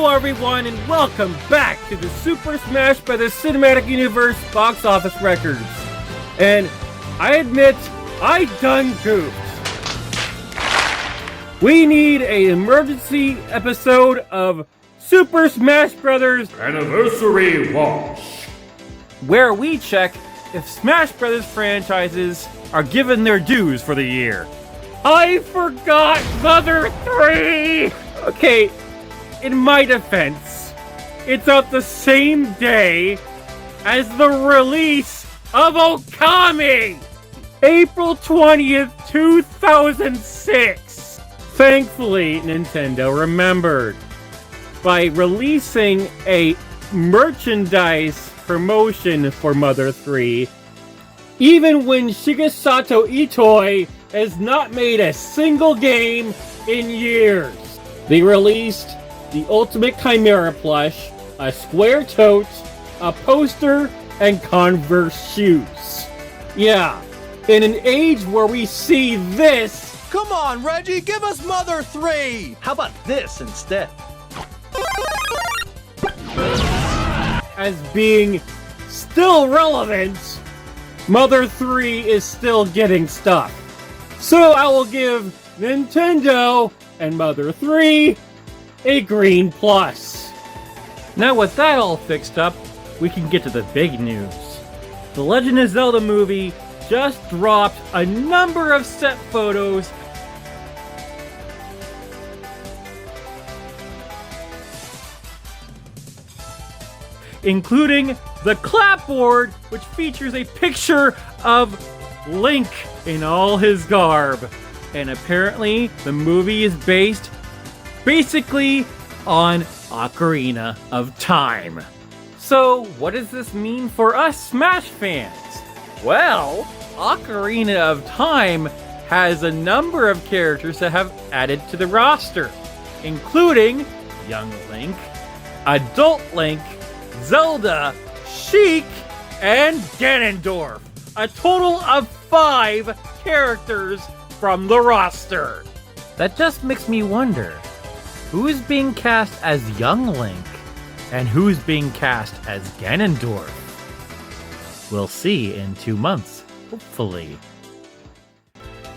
Hello everyone and welcome back to the Super Smash Bros. Cinematic Universe box office records. And I admit, I done goofed. We need an emergency episode of Super Smash Bros. Anniversary Watch, where we check if Smash Bros. Franchises are given their dues for the year. I forgot Mother 3! Okay, in my defense, it's out the same day as the release of Okami! April 20th, 2006! Thankfully, Nintendo remembered by releasing a merchandise promotion for Mother 3, even when Shigesato Itoi has not made a single game in years. They released the Ultimate Chimera plush, a square tote, a poster, and Converse shoes. Yeah, in an age where we see this... Come on, Reggie, give us Mother 3! How about this instead? as being still relevant, Mother 3 is still getting stuff. So I will give Nintendo and Mother 3 a green plus. Now with that all fixed up, we can get to the big news. The Legend of Zelda movie just dropped a number of set photos including the clapboard, which features a picture of Link in all his garb. And apparently, the movie is based basically on Ocarina of Time. So, what does this mean for us Smash fans? Well, Ocarina of Time has a number of characters that have added to the roster, including Young Link, Adult Link, Zelda, Sheik, and Ganondorf. A total of 5 characters from the roster. That just makes me wonder, who is being cast as Young Link, and who's being cast as Ganondorf? We'll see in 2 months, hopefully.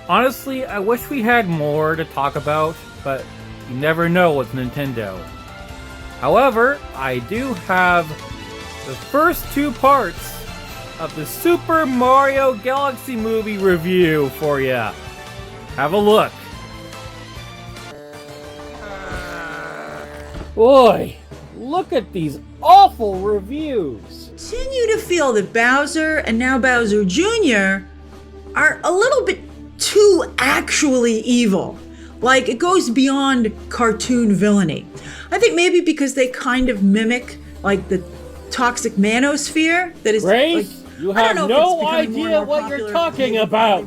Honestly, I wish we had more to talk about, but you never know with Nintendo. However, I do have the first 2 parts of the Super Mario Galaxy movie review for ya. Have a look. Boy, look at these awful reviews. Continue to feel that Bowser and now Bowser Jr. are a little bit too actually evil. Like, it goes beyond cartoon villainy. I think maybe because they kind of mimic, like, the toxic manosphere that is... Grace, like, you have no idea what you're talking about.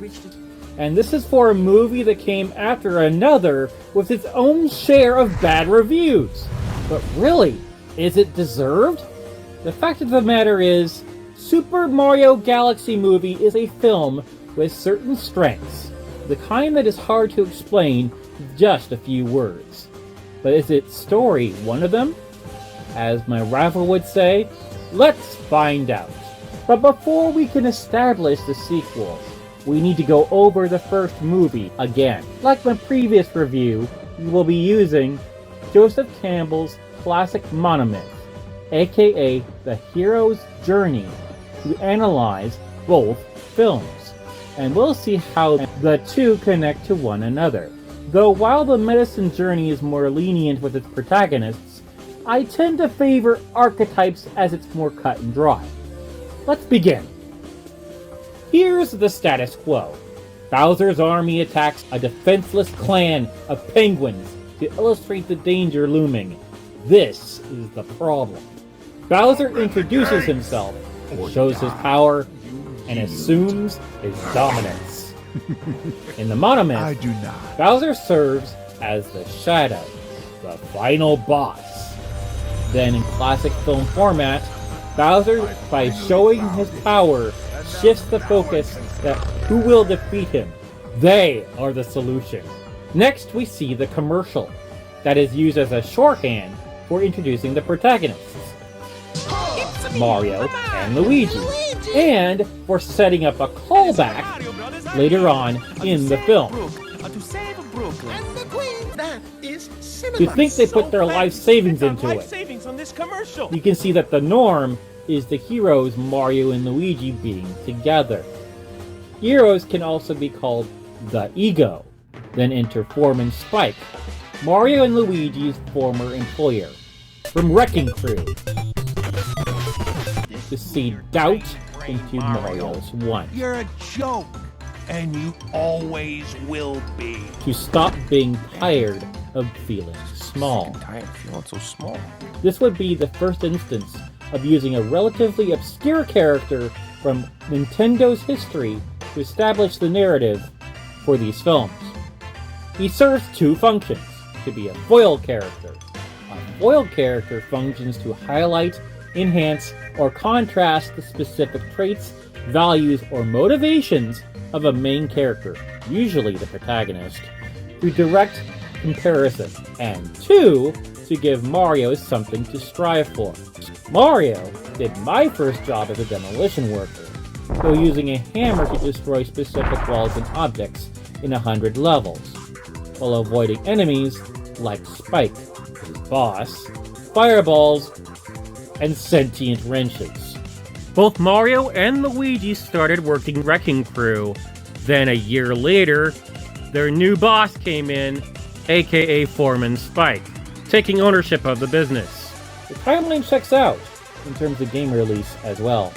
And this is for a movie that came after another with its own share of bad reviews. But really, is it deserved? The fact of the matter is, Super Mario Galaxy movie is a film with certain strengths. The kind that is hard to explain with just a few words. But is its story one of them? As my rival would say, let's find out. But before we can establish the sequels, we need to go over the first movie again. Like my previous review, we will be using Joseph Campbell's classic monomyth, aka The Hero's Journey, to analyze both films. And we'll see how the two connect to one another. Though while the Medicine Journey is more lenient with its protagonists, I tend to favor archetypes as it's more cut and dry. Let's begin. Here's the status quo. Bowser's army attacks a defenseless clan of penguins to illustrate the danger looming. This is the problem. Bowser introduces himself, shows his power, and assumes his dominance. In the monomyth, I do not. Bowser serves as the Shadow, the final boss. Then in classic film format, Bowser, by showing his power, shifts the focus that who will defeat him. They are the solution. Next we see the commercial, that is used as a shorthand for introducing the protagonists, Mario and Luigi, and for setting up a callback later on in the film. You think they put their life savings into it. You can see that the norm is the heroes Mario and Luigi being together. Heroes can also be called the ego. Then enter Foreman Spike, Mario and Luigi's former employer, from Wrecking Crew, to see doubt into Mario's want. You're a joke, and you always will be. To stop being tired of feeling small. Tired of feeling so small. This would be the first instance of using a relatively obscure character from Nintendo's history to establish the narrative for these films. He serves two functions: to be a foil character. A foil character functions to highlight, enhance, or contrast the specific traits, values, or motivations of a main character, usually the protagonist, through direct comparison, and two, to give Mario something to strive for. Mario did my first job as a demolition worker, though using a hammer to destroy specific walls and objects in 100 levels, while avoiding enemies like Spike, his boss, fireballs, and sentient wrenches. Both Mario and Luigi started working Wrecking Crew. Then a year later, their new boss came in, aka Foreman Spike, taking ownership of the business. The timeline checks out in terms of game release as well.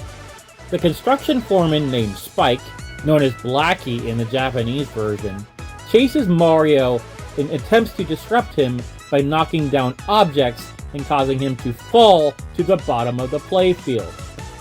The construction foreman named Spike, known as Blackie in the Japanese version, chases Mario and attempts to disrupt him by knocking down objects and causing him to fall to the bottom of the playfield.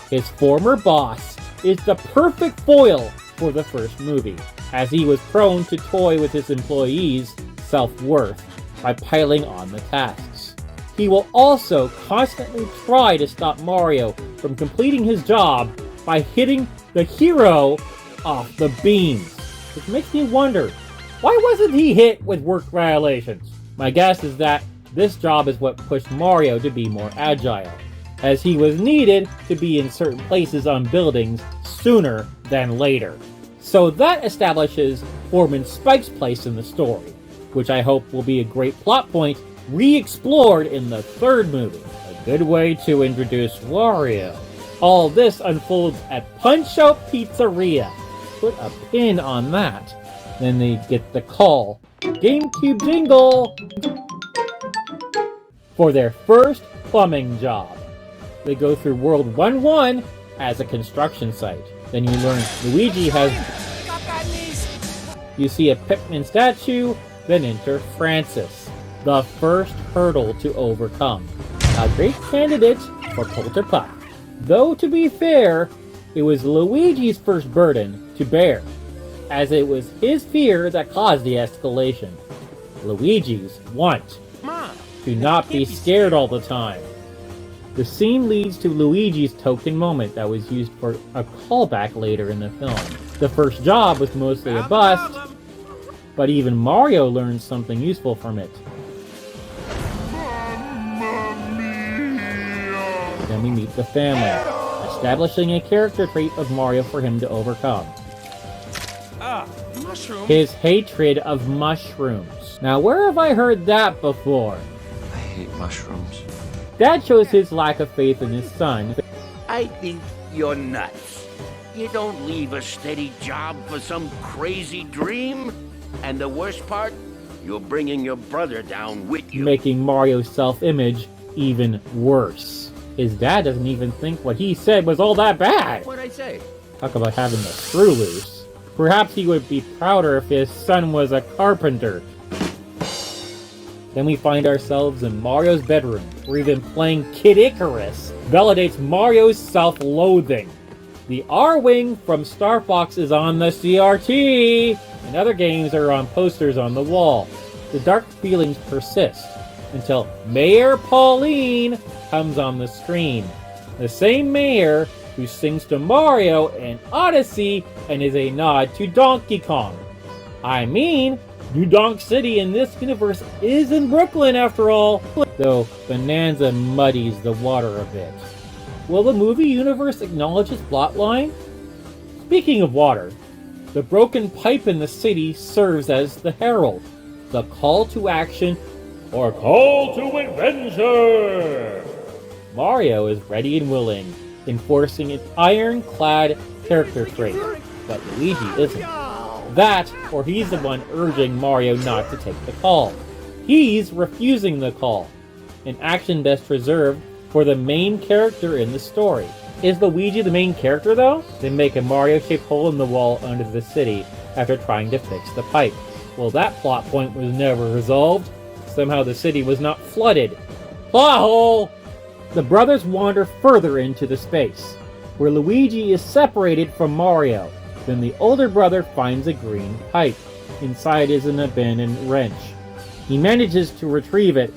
His former boss is the perfect foil for the first movie, as he was prone to toy with his employees' self-worth by piling on the tasks. He will also constantly try to stop Mario from completing his job by hitting the hero off the beams, which makes me wonder, why wasn't he hit with work violations? My guess is that this job is what pushed Mario to be more agile, as he was needed to be in certain places on buildings sooner than later. So that establishes Foreman Spike's place in the story, which I hope will be a great plot point re-explored in the third movie. A good way to introduce Wario. All this unfolds at Punch-Out Pizzeria. Put a pin on that. Then they get the call, GameCube jingle, for their first plumbing job. They go through World 1-1 as a construction site. Then you learn Luigi has... You see a Pikmin statue, then enter Francis, the first hurdle to overcome. A great candidate for Polterpup. Though, to be fair, it was Luigi's first burden to bear, as it was his fear that caused the escalation. Luigi's want to not be scared all the time. The scene leads to Luigi's token moment that was used for a callback later in the film. The first job was mostly a bust, but even Mario learns something useful from it. Then we meet the family, establishing a character trait of Mario for him to overcome. Mushroom. His hatred of mushrooms. Now, where have I heard that before? I hate mushrooms. Dad shows his lack of faith in his son. I think you're nuts. You don't leave a steady job for some crazy dream. And the worst part, you're bringing your brother down with you. Making Mario's self-image even worse. His dad doesn't even think what he said was all that bad. What'd I say? Talk about having the screw loose. Perhaps he would be prouder if his son was a carpenter. Then we find ourselves in Mario's bedroom, where even playing Kid Icarus validates Mario's self-loathing. The R-Wing from Star Fox is on the CRT, and other games are on posters on the wall. The dark feelings persist until Mayor Pauline comes on the screen. The same mayor who sings to Mario in Odyssey and is a nod to Donkey Kong. I mean, New Donk City in this universe is in Brooklyn after all, though Bonanza muddies the water a bit. Will the movie universe acknowledge its plotline? Speaking of water, the broken pipe in the city serves as the herald, the call to action, or call to adventure. Mario is ready and willing, enforcing its ironclad character trait, but Luigi isn't. That, or he's the one urging Mario not to take the call. He's refusing the call, an action best reserved for the main character in the story. Is Luigi the main character though? They make a Mario-shaped hole in the wall under the city after trying to fix the pipe. Well, that plot point was never resolved. Somehow the city was not flooded. Plot hole! The brothers wander further into the space, where Luigi is separated from Mario. Then the older brother finds a green pipe. Inside is an abandoned wrench. He manages to retrieve it,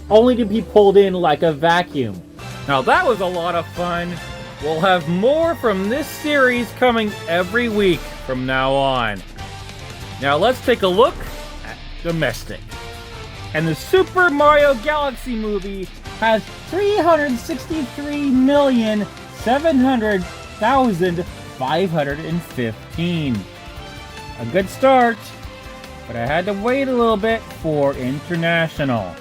only to be pulled in like a vacuum. Now that was a lot of fun. We'll have more from this series coming every week from now on. Now let's take a look at domestic. And the Super Mario Galaxy movie has 363,700,515. A good start, but I had to wait a little bit for international.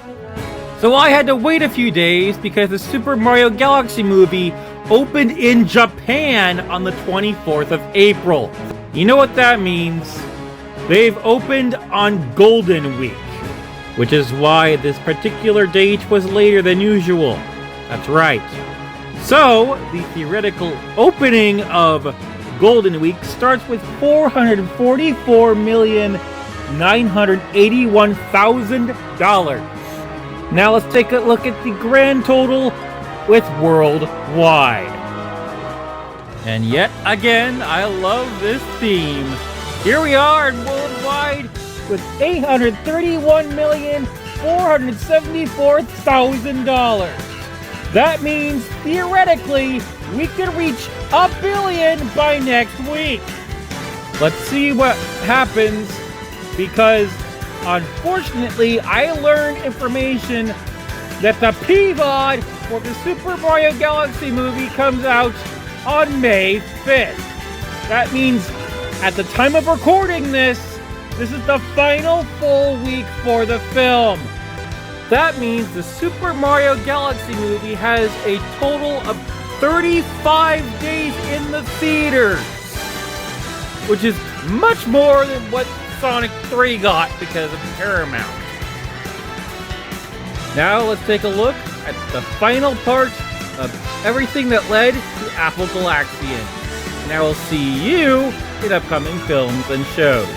So I had to wait a few days because the Super Mario Galaxy movie opened in Japan on the 24th of April. You know what that means? They've opened on Golden Week, which is why this particular date was later than usual. That's right. So, the theoretical opening of Golden Week starts with $444,981,000. Now let's take a look at the grand total with worldwide. And yet again, I love this theme. Here we are in worldwide with $831,474,000. That means, theoretically, we could reach $1 billion by next week. Let's see what happens, because unfortunately, I learned information that the PVOD for the Super Mario Galaxy movie comes out on May 5th. That means, at the time of recording this is the final full week for the film. That means the Super Mario Galaxy movie has a total of 35 days in the theaters, which is much more than what Sonic 3 got because of Paramount. Now let's take a look at the final part of everything that led to Apple Galaxian. And I will see you in upcoming films and shows.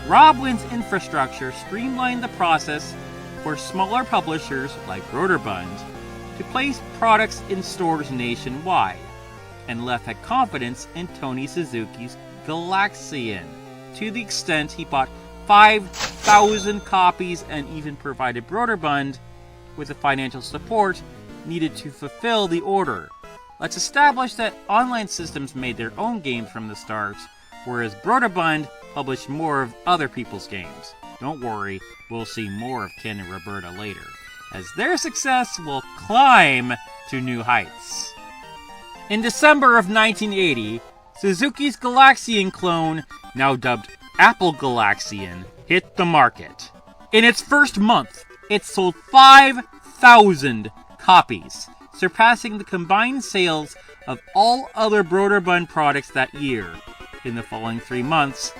Rob Wynn's infrastructure streamlined the process for smaller publishers like Broderbund to place products in stores nationwide, and Leff had confidence in Tony Suzuki's Galaxian, to the extent he bought 5,000 copies and even provided Broderbund with the financial support needed to fulfill the order. Let's establish that online systems made their own games from the start, whereas Broderbund published more of other people's games. Don't worry, we'll see more of Ken and Roberta later, as their success will climb to new heights. In December of 1980, Suzuki's Galaxian clone, now dubbed Apple Galaxian, hit the market. In its first month, it sold 5,000 copies, surpassing the combined sales of all other Broderbund products that year. In the following 3 months,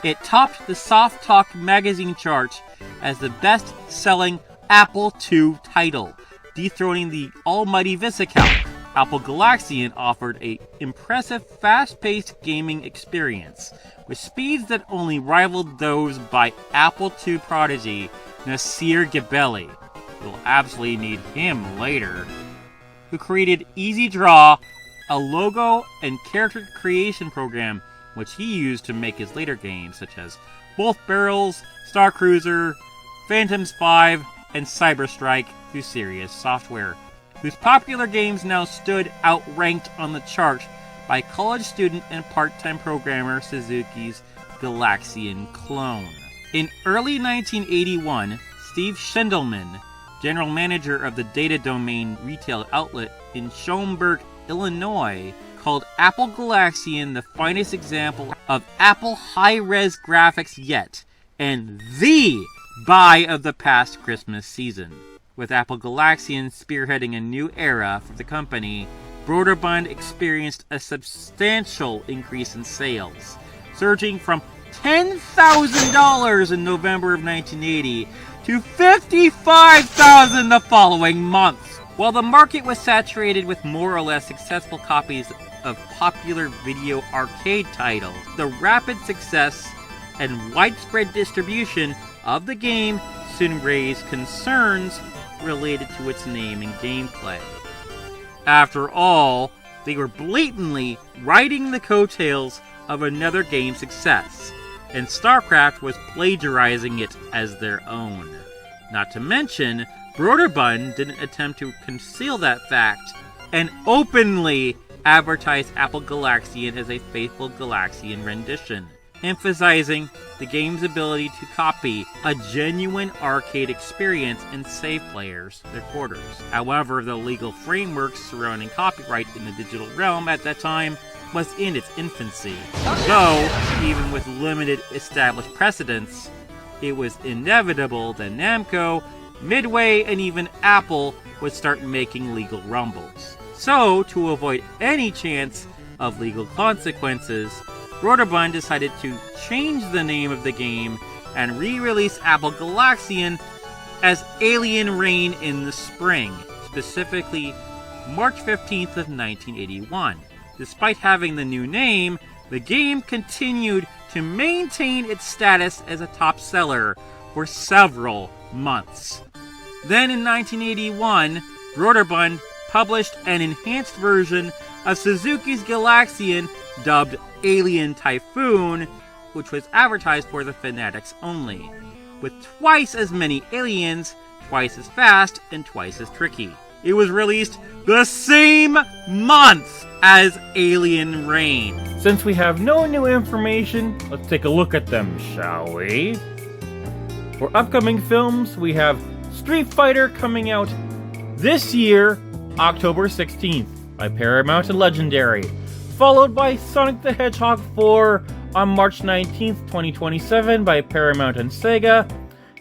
it topped the Soft Talk magazine chart as the best-selling Apple II title, dethroning the almighty Visicalc. Apple Galaxian offered an impressive fast-paced gaming experience, with speeds that only rivaled those by Apple II prodigy Nasir Gebeli. We'll absolutely need him later. Who created Easy Draw, a logo and character creation program which he used to make his later games, such as Both Barrels, Star Cruiser, Phantoms 5, and Cyber Strike through Sirius Software, whose popular games now stood outranked on the chart by college student and part-time programmer Suzuki's Galaxian clone. In early 1981, Steve Schindelman, general manager of the Data Domain retail outlet in Schaumburg, Illinois, called Apple Galaxian the finest example of Apple high-res graphics yet, and the buy of the past Christmas season. With Apple Galaxian spearheading a new era for the company, Broderbund experienced a substantial increase in sales, surging from $10,000 in November of 1980 to $55,000 the following month. While the market was saturated with more or less successful copies of popular video arcade titles, the rapid success and widespread distribution of the game soon raised concerns related to its name and gameplay. After all, they were blatantly riding the coattails of another game's success, and StarCraft was plagiarizing it as their own. Not to mention, Broderbund didn't attempt to conceal that fact and openly advertised Apple Galaxian as a faithful Galaxian rendition, emphasizing the game's ability to copy a genuine arcade experience and save players their quarters. However, the legal framework surrounding copyright in the digital realm at that time was in its infancy. Though, even with limited established precedents, it was inevitable that Namco, Midway, and even Apple would start making legal rumbles. So, to avoid any chance of legal consequences, Broderbund decided to change the name of the game and re-release Apple Galaxian as Alien Reign in the spring, specifically March 15th of 1981. Despite having the new name, the game continued to maintain its status as a top seller for several months. Then in 1981, Broderbund published an enhanced version of Suzuki's Galaxian dubbed Alien Typhoon, which was advertised for the fanatics only, with twice as many aliens, twice as fast, and twice as tricky. It was released the same month as Alien Reign. Since we have no new information, let's take a look at them, shall we? For upcoming films, we have Street Fighter coming out this year, October 16th, by Paramount and Legendary, followed by Sonic the Hedgehog 4 on March 19th, 2027 by Paramount and Sega,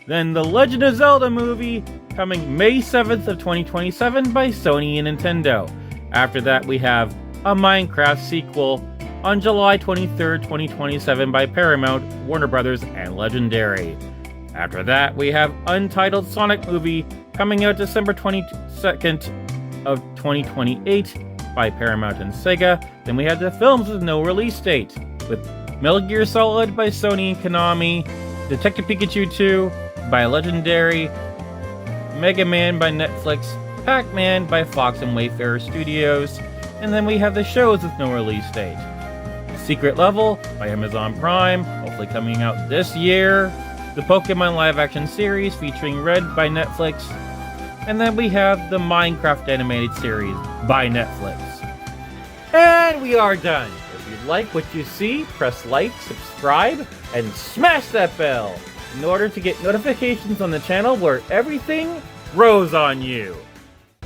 then the Legend of Zelda movie coming May 7th of 2027 by Sony and Nintendo. After that, we have a Minecraft sequel on July 23rd, 2027 by Paramount, Warner Brothers, and Legendary. After that, we have Untitled Sonic movie coming out December 22nd of 2028 by Paramount and Sega. Then we have the films with no release date, with Metal Gear Solid by Sony and Konami, Detective Pikachu 2 by Legendary, Mega Man by Netflix, Pac-Man by Fox and Wayfarer Studios, and then we have the shows with no release date. Secret Level by Amazon Prime, hopefully coming out this year, the Pokemon live-action series featuring Red by Netflix, and then we have the Minecraft animated series by Netflix. And we are done. If you like what you see, press like, subscribe, and smash that bell in order to get notifications on the channel where everything grows on you.